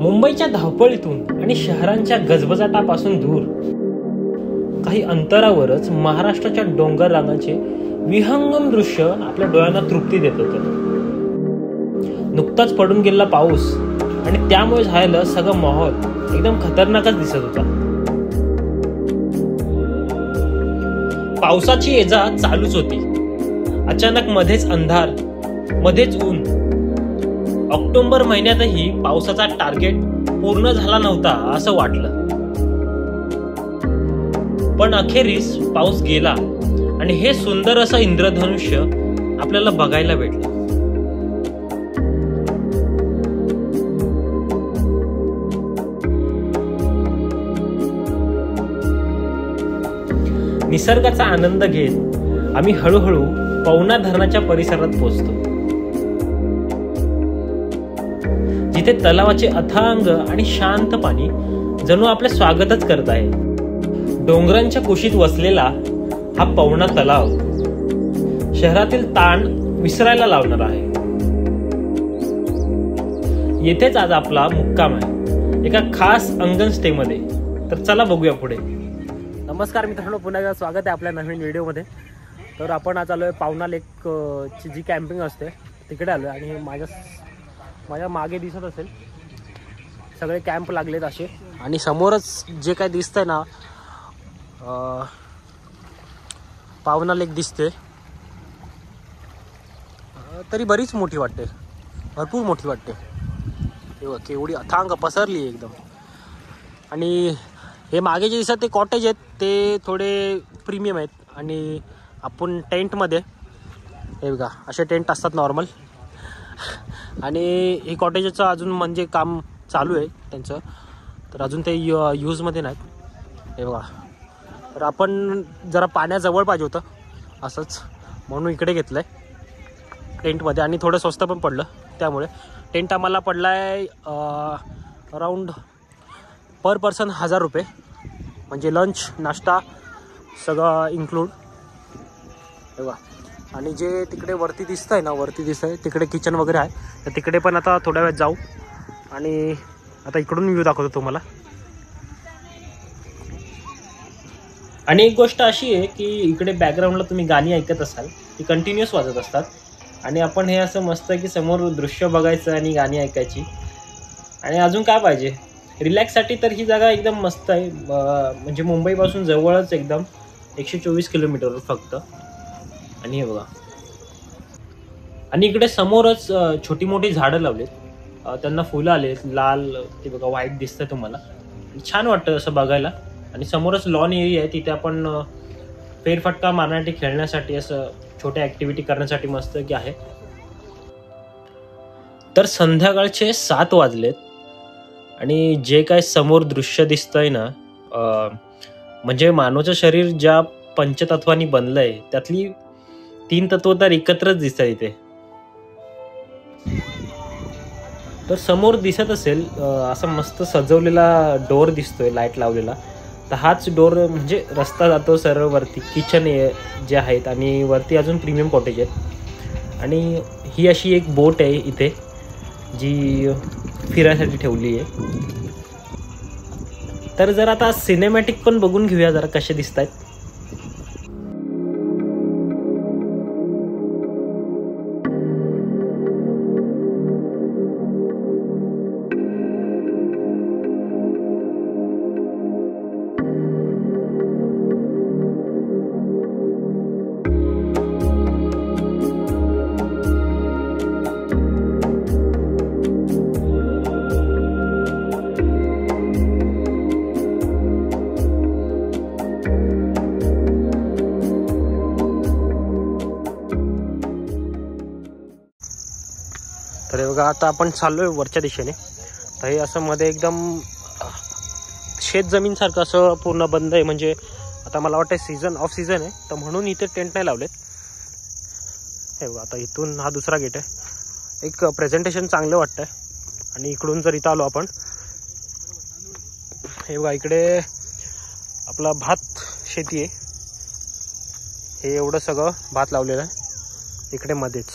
मुंबईच्या धावपळीतून आणि शहरांच्या गजबजाटापासून दूर काही अंतरावरच महाराष्ट्राच्या डोंगर रांगाचे विहंगम दृश्य आपल्या डोळ्यांना तृप्ती देत होतं. नुकताच पडून गेलेला पाऊस आणि त्यामुळे झालेलं सगळं माहोल एकदम खतरनाकच दिसत होता. पावसाची ये-जा चालूच होती. अचानक मध्येच अंधार, मध्येच ऊन. ऑक्टोबर महिन्यातही पावसाचा टार्गेट पूर्ण झाला नव्हता असं वाटलं. पण अखेरीस पाऊस गेला आणि हे सुंदर असं इंद्रधनुष्य आपल्याला बघायला भेटलं. निसर्गाचा आनंद घेत आम्ही हळूहळू पवना धरणाच्या परिसरात पोहोचतो, जिथे तलावाचे अथांग आणि शांत पाणी जणू आपले स्वागतच करत आहे. डोंगरांच्या कुशीत वसलेला हा पवना तलाव शहरातील ताण विसरायला लावणार आहे. येथेच आज आपला मुक्काम आहे, एका खास अंगण स्टे मध्ये. तर चला बघूया पुढे. नमस्कार मित्रांनो, पुन्हा एकदा स्वागत आहे आपल्या नवीन व्हिडिओमध्ये. तर आपण आज आलोय पावना लेक ची जी कॅम्पिंग असते तिकडे आलोय आणि माझ्या मागे दिसत असेल सगळे कॅम्प लागलेत असे. आणि समोरच जे काय दिसतंय ना, पावना लेक दिसते. तरी बरीच मोठी वाटते, भरपूर मोठी वाटते. केवढी अथांग पसरली एकदम. आणि हे मागे जे दिसत ते कॉटेज आहेत, ते थोडे प्रीमियम आहेत. आणि आपण टेंटमध्ये, हे बघा असे टेंट असतात नॉर्मल. आणि हे कॉटेजचं अजून म्हणजे काम चालू आहे त्यांचं, तर अजून ते यूजमध्ये नाहीत. हे बघा, तर आपण जरा पाण्याजवळ पाहिजे होतं असंच, म्हणून इकडे घेतलं आहे टेंटमध्ये. आणि थोडं स्वस्त पण पडलं, त्यामुळे टेंट आम्हाला पडला आहे अराऊंड पर पर्सन 1000 रुपये, म्हणजे लंच नाश्ता सगळं इन्क्लूड. हे बघा. आणि जे तिकडे वरती दिसतंय ना, तिकडे किचन वगैरे आहे, तर तिकडे पण आता थोड्या वेळात जाऊ. आणि आता इकडून व्ह्यू दाखवतो तुम्हाला. आणि एक गोष्ट अशी आहे की इकडे बॅकग्राऊंडला तुम्ही गाणी ऐकत असाल, ती कंटिन्युअस वाजत असतात. आणि आपण हे असं मस्त की समोर दृश्य बघायचं आणि गाणी ऐकायची. आणि अजून काय पाहिजे रिलॅक्ससाठी, तर ही जागा एकदम मस्त आहे. म्हणजे मुंबईपासून जवळच एकदम 124 किलोमीटरवर फक्त. आणि हे बघा, आणि इकडे समोरच छोटी मोठी झाडं लावलेत, त्यांना फुलं आलेत लाल. ते बघा व्हाईट दिसतंय तुम्हाला, छान वाटतं असं बघायला. आणि समोरच लॉन एरिया आहे, तिथे आपण फेरफटका मारण्यासाठी, खेळण्यासाठी, असं छोट्या ॲक्टिव्हिटी करण्यासाठी मस्त की आहे. तर संध्याकाळचे 7 वाजलेत आणि जे काय समोर दृश्य दिसतंय ना, म्हणजे मानवाचं शरीर ज्या पंचतत्वांनी बनलं आहे त्यातली 3 तत्व तर एकत्रच दिसतात इथे. तर समोर दिसत असेल असा मस्त सजवलेला डोर दिसतोय, लाईट लावलेला. तर हाच डोर म्हणजे रस्ता जातो सरळ वरती, किचन जे आहेत. आणि वरती अजून प्रीमियम कॉटेज आहेत. आणि ही अशी एक बोट आहे इथे जी फिरायसाठी ठेवली आहे. तर जरा आता सिनेमॅटिक पण बघून घेऊया जरा कसे दिसत आहेत. तर बघा, आता आपण चाललोय वरच्या दिशेने. तर हे असं मध्ये एकदम शेत जमीन सारखं असं पूर्ण बंद आहे. म्हणजे आता मला वाटतं ऑफ सीझन आहे, तर म्हणून इथे टेंट नाही लावलेत. हे बघा, आता इथून हा दुसरा गेट आहे. एक प्रेझेंटेशन चांगलं वाटतंय. आणि इकडून जर इथं आलो आपण, हे बघा इकडे आपला भात शेती आहे. हे एवढं सगळं भात लावलेलं आहे इकडे मध्येच.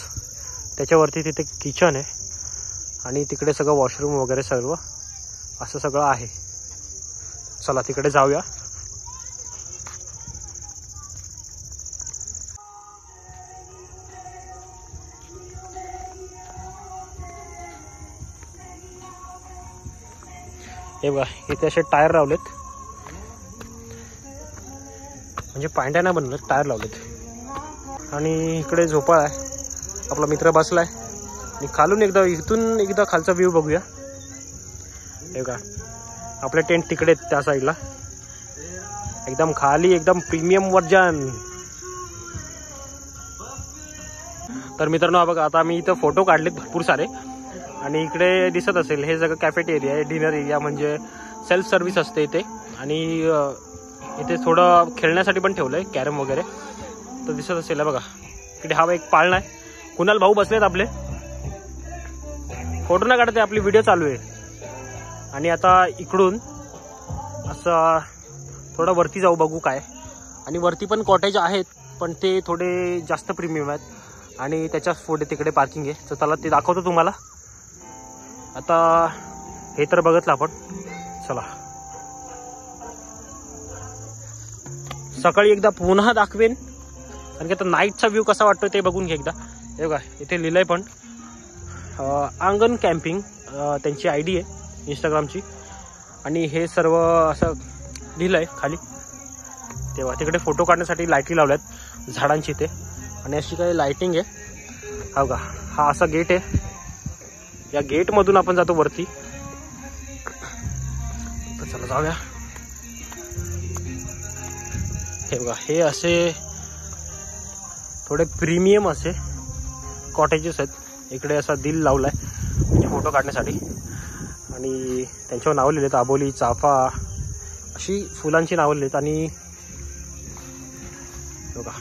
त्याच्यावरती तिथे किचन आहे आणि तिकडे सगळं वॉशरूम वगैरे सर्व असं सगळं आहे. चला तिकडे जाऊया. हे बघा इथे असे टायर लावलेत, म्हणजे पांड्या नाही बनवलेत, टायर लावलेत. आणि इकडे झोपाळा आहे, आपला मित्र बसलाय. आणि खालून इथून एकदा खालचा व्ह्यू बघूया. हे बघा आपले टेंट तिकडे त्या साईडला, एकदम खाली, एकदम प्रीमियम वर्जन. तर मित्रांनो बघा, आता आम्ही इथं फोटो काढलेत भरपूर सारे. आणि इकडे दिसत असेल हे सगळं कॅफेटेरिया आहे, डिनर एरिया, म्हणजे सेल्फ सर्व्हिस असते इथे. आणि इथे थोडं खेळण्यासाठी पण ठेवलं आहे, कॅरम वगैरे. तर दिसत असेल बघा इकडे हा एक पाळणा आहे. कुणाल भाऊ बसलेत आपले, फोटो नाही काढते, आपली व्हिडिओ चालू आहे. आणि आता इकडून असं थोडं वरती जाऊ, बघू काय. आणि वरती पण कॉटेज आहेत, पण ते थोडे जास्त प्रीमियम आहेत. आणि त्याच्या पुढे तिकडे पार्किंग आहे, तर त्याला ते दाखवतो तुम्हाला. आता हे तर बघितलं आपण. चला सकाळी एकदा पुन्हा दाखवेन, कारण की आता नाईटचा व्ह्यू कसा वाटतो ते बघून घे एकदा. हे बघा इथे लिहिलंय पण आंगण कॅम्पिंग, त्यांची ID आहे इंस्टाग्रामची. आणि हे सर्व असं लिहिलंय खाली. तेव्हा तिकडे फोटो काढण्यासाठी लाईटी लावल्यात झाडांची इथे. आणि अशी काही लाइटिंग आहे. हा बघा हा असा गेट आहे, या गेटमधून आपण जातो वरती. तर चला जाऊया. हे बघा हे असे थोडे प्रीमियम असे कॉटेजेस आहेत. इकडे असा दिल लावलाय म्हणजे फोटो काढण्यासाठी. आणि त्यांच्यावर नावं लिहिलेत, आबोली, चाफा, अशी फुलांची नावं लिहिलेत. आणि बघा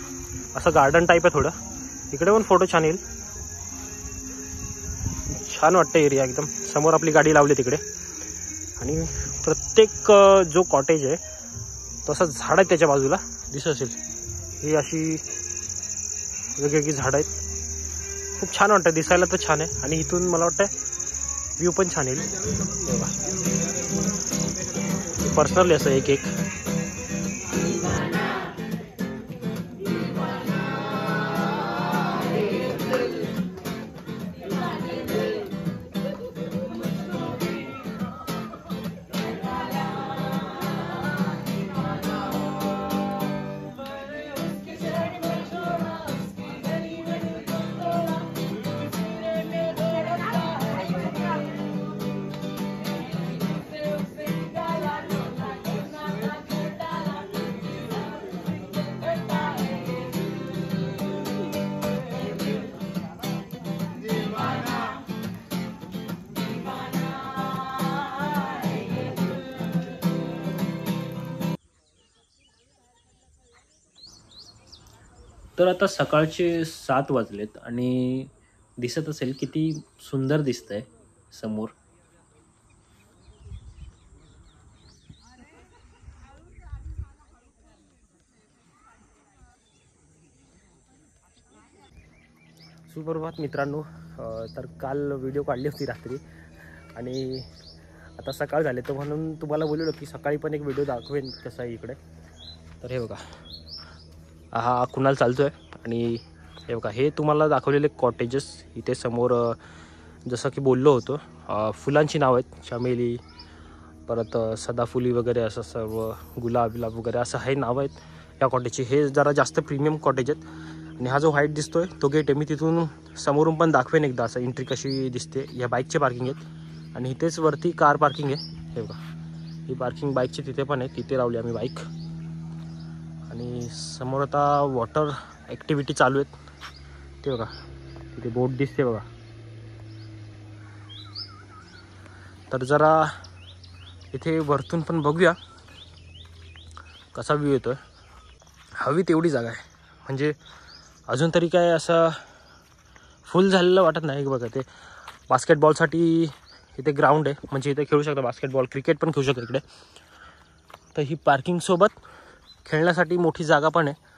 असं गार्डन टाईप आहे थोडं, इकडे पण फोटो छान येईल. छान वाटतं एरिया एकदम. समोर आपली गाडी लावली तिकडे. आणि प्रत्येक जो कॉटेज आहे तसं झाड आहे त्याच्या बाजूला दिसत असेल. ही अशी वेगवेगळी झाडं आहेत. खूप छान वाटतं, दिसायला तर छान आहे. आणि इथून मला वाटतं व्ह्यू पण छान येईल. पर्सनली असं एक तर आता सकाळचे 7 वाजलेत आणि दिसत असेल किती सुंदर दिसतंय समोर. सुप्रभात मित्रांनो. तर काल व्हिडिओ काढली होती रात्री आणि आता सकाळ झाले, तर म्हणून तुम्हाला बोललो की सकाळी पण एक व्हिडिओ दाखवेन कसं आहे इकडे. तर हे बघा हा कुणाल चालतोय. आणि हे बघा हे तुम्हाला दाखवलेले कॉटेजेस इथे समोर, जसं की बोललो होतो, फुलांची नाव आहेत, चमेली, परत सदाफुली वगैरे, असं सर्व गुलाब वगैरे असं हे नाव आहेत या कॉटेजची. हे जरा जास्त प्रीमियम कॉटेज आहेत. आणि हा जो व्हाईट दिसतोय तो गेट आहे. मी तिथून समोरून पण दाखवेन एकदा असं एंट्री कशी दिसते. या बाईकचे पार्किंग आहेत आणि इथेच वरती कार पार्किंग आहे. हे बघा ही पार्किंग बाईकची तिथे पण आहे, तिथे लावली आम्ही बाईक. आणि समोर आता वॉटर ॲक्टिव्हिटी चालू आहेत. ते बघा तिथे बोट दिसते बघा. तर जरा इथे वरतून पण बघूया कसा व्ह्यू येतोय. हवी तेवढी जागा आहे, म्हणजे अजून तरी काय असं फुल झालेलं वाटत नाही. बघा ते बास्केटबॉलसाठी इथे ग्राउंड आहे, म्हणजे इथे खेळू शकता बास्केटबॉल, क्रिकेट पण खेळू शकता इकडे. तर ही पार्किंगसोबत खेळण्यासाठी मोठी जागा पण आहे.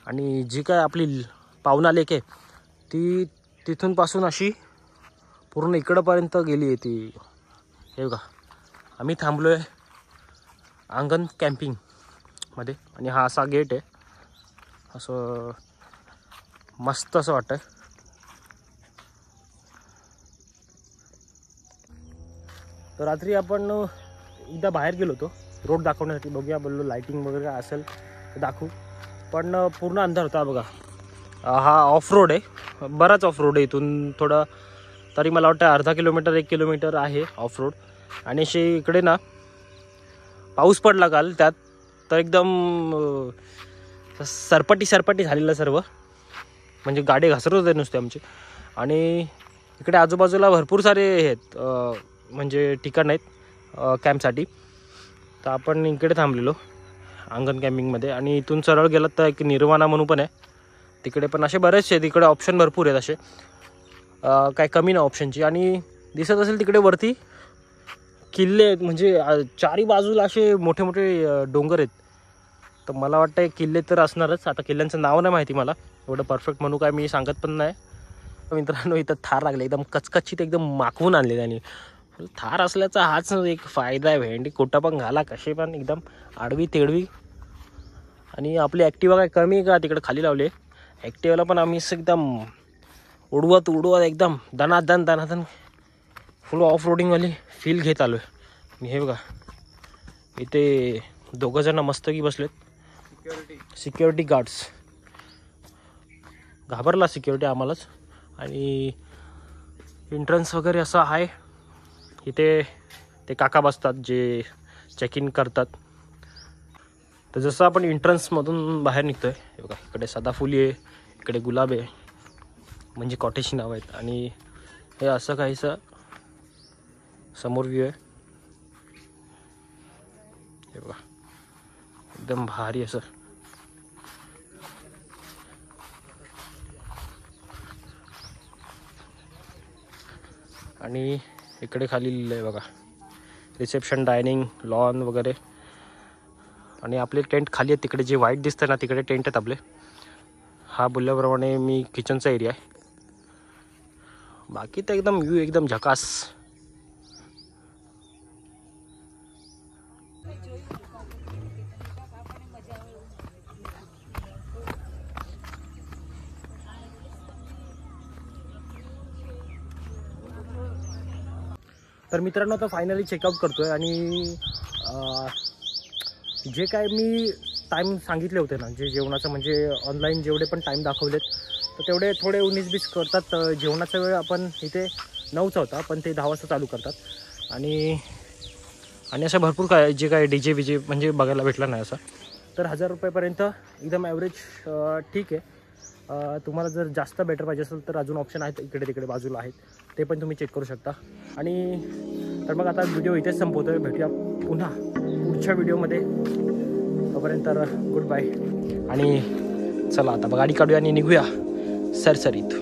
आणि जी काय आपली पावना लेक आहे ती तिथून पासून अशी पूर्ण इकडंपर्यंत गेली आहे ती. हे बघा आम्ही थांबलो आहे अंगण कॅम्पिंगमध्ये आणि हा असा गेट आहे, असं मस्त असं वाटतं. तर रात्री आपण एकदा बाहेर गेलो होतो रोड दाखवण्यासाठी, बघूया बोललो लाईटिंग वगैरे काय असेल तर दाखवू, पण पूर्ण अंधार होता. बघा हा ऑफ रोड आहे, बराच ऑफ रोड आहे. इथून थोडं तरी मला वाटतं अर्धा किलोमीटर 1 किलोमीटर आहे ऑफ रोड. आणि अशी इकडे ना पाऊस पडला काल, त्यात तर एकदम सरपटी झालेलं सर्व, म्हणजे गाडी घसरत होते नुसते आमचे. आणि इकडे आजूबाजूला भरपूर सारे आहेत म्हणजे ठिकाण आहेत कॅम्पसाठी. तर आपण इकडे थांबलेलो अंगण कॅम्पिंगमध्ये. आणि इथून सरळ गेलात तर एक निर्वाणा म्हणून पण आहे, तिकडे पण असे बरेचसे आहेत. इकडे ऑप्शन भरपूर आहेत असे, काय कमी नाही ऑप्शनची. आणि दिसत असेल तिकडे वरती किल्ले आहेत, म्हणजे चारी बाजूला असे मोठे मोठे डोंगर आहेत. तर मला वाटतं किल्ले तर असणारच. आता किल्ल्यांचं नाव नाही माहिती मला, एवढं परफेक्ट म्हणू काय मी सांगत पण नाही. मित्रांनो इथं थार लागले, एकदम कचकचीत एकदम माखवून आणले त्यांनी. थार असल्याचा हाच एक फायदा आहे, भेंडी कुठं पण घाला कसे पण एकदम आडवी तेडवी. आणि आपली ॲक्टिवा काय कमी आहे का तिकडे खाली लावले. ॲक्टिवाला पण आम्ही एकदम उडवत एकदम दनादन फुल ऑफ रोडिंगवाली फील घेत आलो आहे. हे बघा इथे दोघंजण मस्तकी बसलेत, सिक्युरिटी गार्ड्स. घाबरला सिक्युरिटी आम्हालाच. आणि एंट्रन्स वगैरे असं आहे. इथे ते काका बसतात जे चेक इन करतात. तर जसं आपण एंट्रन्समधून बाहेर निघतो आहे, हे बघा इकडे सदाफुली आहे, इकडे गुलाब आहे, म्हणजे कॉटेजची नावं आहेत. आणि हे असं काहीसं समोर व्ह्यू आहे, हे बघा एकदम भारी असं. आणि इकडे खाली लिहिलं आहे बघा रिसेप्शन, डायनिंग, लॉन वगैरे. आणि आपले टेंट खाली आहेत, तिकडे जे व्हाईट दिसतं ना तिकडे टेंट आहेत आपले. हा बोलल्याप्रमाणे मी किचनचा एरिया आहे. बाकी तर एकदम व्ह्यू एकदम झकास. तर मित्रांनो आता फायनली चेकआउट करतो आहे. आणि जे काय मी टाईम सांगितले होते ना, जे जेवणाचं म्हणजे ऑनलाईन जेवढे पण टाईम दाखवलेत तर तेवढे थोडे 19-20 करतात. जेवणाचा वेळ आपण इथे 9चा होता, पण ते 10 वाजता चालू करतात. आणि असं भरपूर काय जे काय DJ विजे म्हणजे बघायला भेटला नाही असं. तर 1000 रुपयेपर्यंत एकदम ॲव्हरेज ठीक आहे. तुम्हाला जर जास्त बेटर पाहिजे असेल तर अजून ऑप्शन आहेत इकडे तिकडे बाजूला आहेत, ते पण तुम्ही चेक करू शकता. आणि तर मग आता व्हिडिओ इथेच संपवतोय. भेटूया पुन्हा पुढच्या व्हिडिओमध्ये. तोपर्यंत गुड बाय. आणि चला आता गाडी काढूया आणि निघूया सरसरीत.